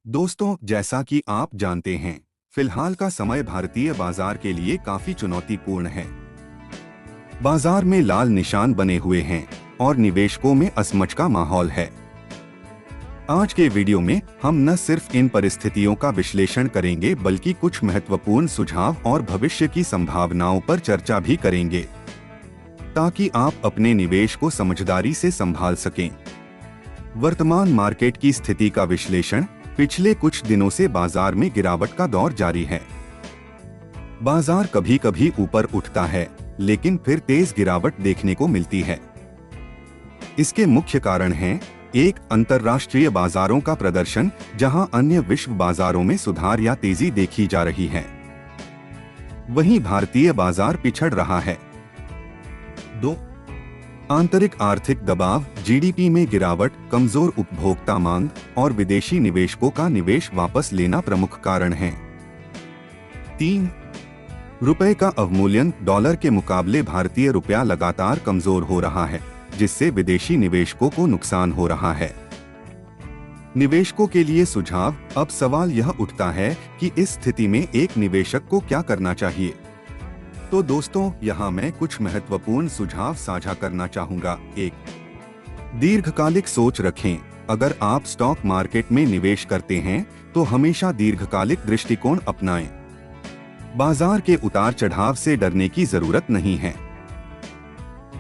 दोस्तों, जैसा कि आप जानते हैं, फिलहाल का समय भारतीय बाजार के लिए काफी चुनौतीपूर्ण है। बाजार में लाल निशान बने हुए हैं और निवेशकों में असमंजस का माहौल है। आज के वीडियो में हम न सिर्फ इन परिस्थितियों का विश्लेषण करेंगे बल्कि कुछ महत्वपूर्ण सुझाव और भविष्य की संभावनाओं पर चर्चा भी करेंगे, ताकि आप अपने निवेश को समझदारी से संभाल सकें। वर्तमान मार्केट की स्थिति का विश्लेषण। पिछले कुछ दिनों से बाजार में गिरावट का दौर जारी है। बाजार कभी कभी ऊपर उठता है, लेकिन फिर तेज गिरावट देखने को मिलती है। इसके मुख्य कारण हैं: एक, अंतर्राष्ट्रीय बाजारों का प्रदर्शन, जहां अन्य विश्व बाजारों में सुधार या तेजी देखी जा रही है, वहीं भारतीय बाजार पिछड़ रहा है। 2, आंतरिक आर्थिक दबाव, जीडीपी में गिरावट, कमजोर उपभोक्ता मांग और विदेशी निवेशकों का निवेश वापस लेना प्रमुख कारण हैं। 3, रुपए का अवमूल्यन, डॉलर के मुकाबले भारतीय रुपया लगातार कमजोर हो रहा है, जिससे विदेशी निवेशकों को नुकसान हो रहा है। निवेशकों के लिए सुझाव। अब सवाल यह उठता है कि इस स्थिति में एक निवेशक को क्या करना चाहिए। तो दोस्तों, यहाँ मैं कुछ महत्वपूर्ण सुझाव साझा करना चाहूँगा। 1, दीर्घकालिक सोच रखें। अगर आप स्टॉक मार्केट में निवेश करते हैं तो हमेशा दीर्घकालिक दृष्टिकोण अपनाएं। बाजार के उतार चढ़ाव से डरने की जरूरत नहीं है।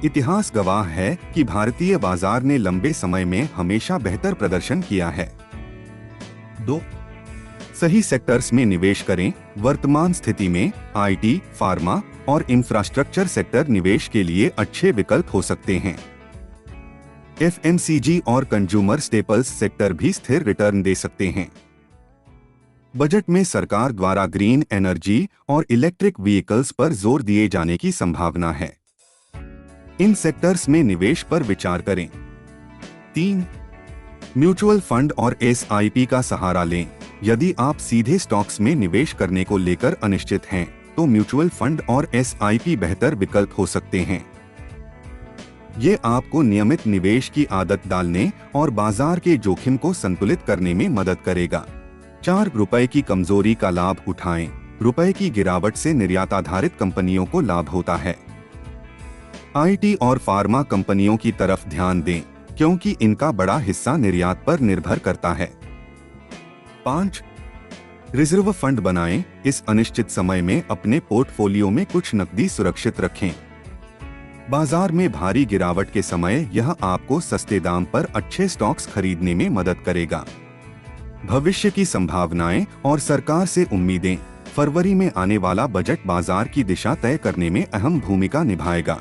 इतिहास गवाह है कि भारतीय बाजार ने लंबे समय में हमेशा बेहतर प्रदर्शन किया है। 2, सही सेक्टर्स में निवेश करें। वर्तमान स्थिति में आईटी, फार्मा और इंफ्रास्ट्रक्चर सेक्टर निवेश के लिए अच्छे विकल्प हो सकते हैं। एफएमसीजी और कंज्यूमर स्टेपल्स सेक्टर भी स्थिर रिटर्न दे सकते हैं। बजट में सरकार द्वारा ग्रीन एनर्जी और इलेक्ट्रिक व्हीकल्स पर जोर दिए जाने की संभावना है। इन सेक्टर्स में निवेश पर विचार करें। 3, म्यूचुअल फंड और एसआईपी का सहारा लें। यदि आप सीधे स्टॉक्स में निवेश करने को लेकर अनिश्चित हैं, तो म्यूचुअल फंड और एसआईपी बेहतर विकल्प हो सकते हैं। ये आपको नियमित निवेश की आदत डालने और बाजार के जोखिम को संतुलित करने में मदद करेगा। 4, रुपए की कमजोरी का लाभ उठाएं। रुपए की गिरावट से निर्यात आधारित कंपनियों को लाभ होता है। आईटी और फार्मा कंपनियों की तरफ ध्यान दें, क्योंकि इनका बड़ा हिस्सा निर्यात पर निर्भर करता है। 5, रिजर्व फंड बनाएं। इस अनिश्चित समय में अपने पोर्टफोलियो में कुछ नकदी सुरक्षित रखें। बाजार में भारी गिरावट के समय यह आपको सस्ते दाम पर अच्छे स्टॉक्स खरीदने में मदद करेगा। भविष्य की संभावनाएं और सरकार से उम्मीदें। फरवरी में आने वाला बजट बाजार की दिशा तय करने में अहम भूमिका निभाएगा।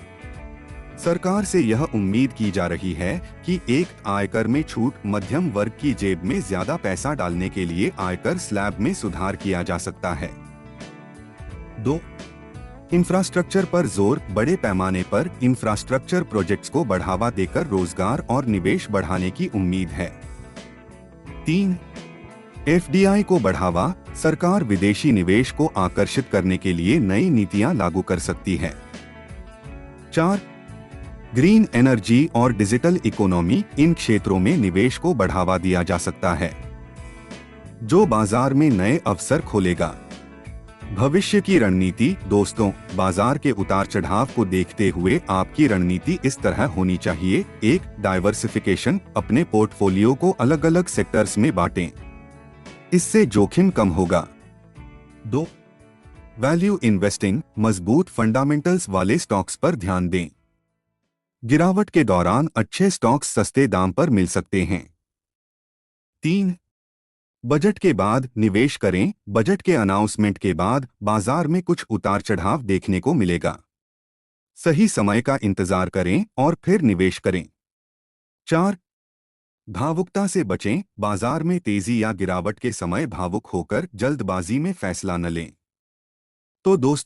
सरकार से यह उम्मीद की जा रही है कि एक, आयकर में छूट, मध्यम वर्ग की जेब में ज्यादा पैसा डालने के लिए आयकर स्लैब में सुधार किया जा सकता है। 2, इंफ्रास्ट्रक्चर पर जोर। बड़े पैमाने पर इंफ्रास्ट्रक्चर प्रोजेक्ट्स को बढ़ावा देकर रोजगार और निवेश बढ़ाने की उम्मीद है। 3, एफडीआई को बढ़ावा। सरकार विदेशी निवेश को आकर्षित करने के लिए नई नीतियां लागू कर सकती है। 4, ग्रीन एनर्जी और डिजिटल इकोनॉमी। इन क्षेत्रों में निवेश को बढ़ावा दिया जा सकता है, जो बाजार में नए अवसर खोलेगा। भविष्य की रणनीति। दोस्तों, बाजार के उतार चढ़ाव को देखते हुए आपकी रणनीति इस तरह होनी चाहिए। 1, डाइवर्सिफिकेशन। अपने पोर्टफोलियो को अलग अलग सेक्टर्स में बांटें, इससे जोखिम कम होगा। 2, वैल्यू इन्वेस्टिंग। मजबूत फंडामेंटल्स वाले स्टॉक्स पर ध्यान दें। गिरावट के दौरान अच्छे स्टॉक्स सस्ते दाम पर मिल सकते हैं। 3, बजट के बाद निवेश करें। बजट के अनाउंसमेंट के बाद बाजार में कुछ उतार चढ़ाव देखने को मिलेगा। सही समय का इंतजार करें और फिर निवेश करें। 4, भावुकता से बचें। बाजार में तेजी या गिरावट के समय भावुक होकर जल्दबाजी में फैसला न लें। तो दोस्तों,